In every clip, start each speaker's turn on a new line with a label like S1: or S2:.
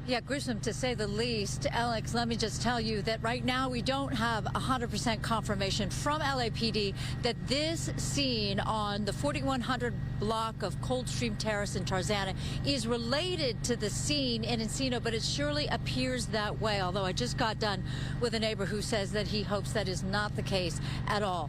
S1: Yeah, gruesome to say the least. Alex, let me just tell you that right now we don't have 100% confirmation from LAPD that this scene on the 4100 block of Coldstream Terrace in Tarzana is related to the scene in Encino, but it surely appears that way, although I just got done with a neighbor who says that he hopes that is not the case at all.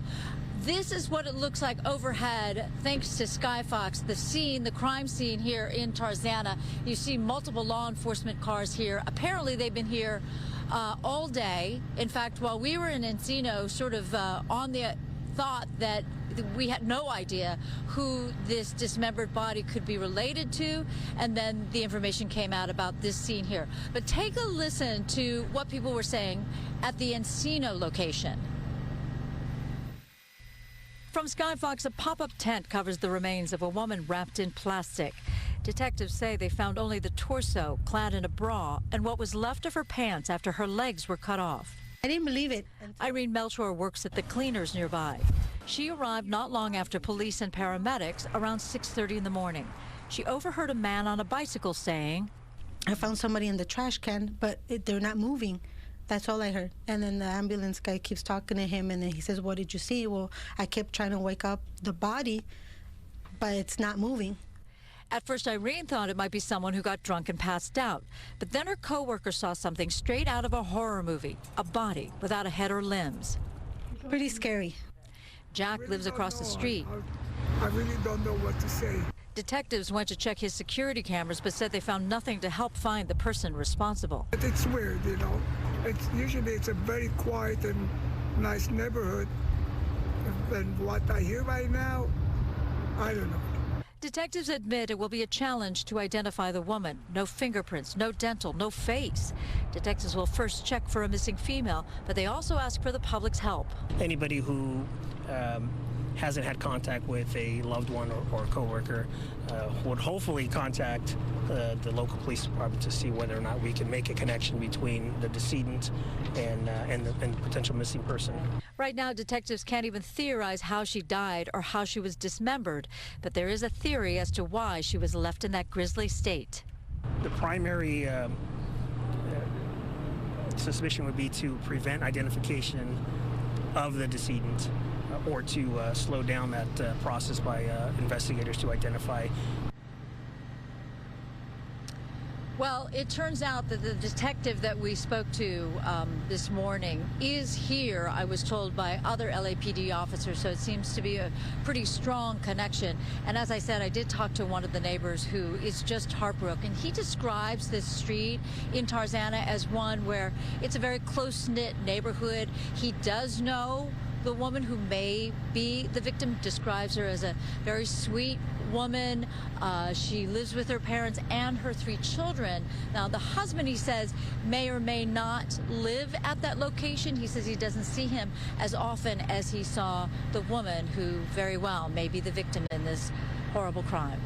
S1: This is what it looks like overhead, thanks to Skyfox. The scene, the crime scene here in Tarzana. You see multiple law enforcement cars here. Apparently, they've been here all day. In fact, while we were in Encino, sort of on the thought that we had no idea who this dismembered body could be related to, and then the information came out about this scene here. But take a listen to what people were saying at the Encino location. From Skyfox, a pop-up tent covers the remains of a woman wrapped in plastic. Detectives say they found only the torso, clad in a bra, and what was left of her pants after her legs were cut off.
S2: I didn't believe it.
S1: Irene Melchor works at the cleaners nearby. She arrived not long after police and paramedics around 6:30 in the morning. She overheard a man on a bicycle saying,
S2: I found somebody in the trash can, but they're not moving. That's all I heard. And then the ambulance guy keeps talking to him, and then he says, what did you see? Well, I kept trying to wake up the body, but it's not moving.
S1: At first, Irene thought it might be someone who got drunk and passed out. But then her coworker saw something straight out of a horror movie, a body without a head or limbs.
S2: Pretty scary.
S1: Jack lives across the street.
S3: I really don't know what to say.
S1: Detectives went to check his security cameras, but said they found nothing to help find the person responsible.
S3: It's weird, you know. Usually it's a very quiet and nice neighborhood. And what I hear right now, I don't know.
S1: Detectives admit it will be a challenge to identify the woman. No fingerprints, no dental, no face. Detectives will first check for a missing female, but they also ask for the public's help.
S4: Anybody who hasn't had contact with a loved one or coworker would hopefully contact the local police department to see whether or not we can make a connection between the decedent and the potential missing person.
S1: Right now, detectives can't even theorize how she died or how she was dismembered, but there is a theory as to why she was left in that grisly state.
S4: The primary suspicion would be to prevent identification of the decedent, or to slow down that process by investigators to identify.
S1: Well, it turns out that the detective that we spoke to this morning is here, I was told, by other LAPD officers, so it seems to be a pretty strong connection. And as I said, I did talk to one of the neighbors who is just heartbroken. He describes this street in Tarzana as one where it's a very close-knit neighborhood. He does know the woman who may be the victim, describes her as a very sweet woman. She lives with her parents and her 3 children. Now, the husband, he says, may or may not live at that location. He says he doesn't see him as often as he saw the woman who very well may be the victim in this horrible crime.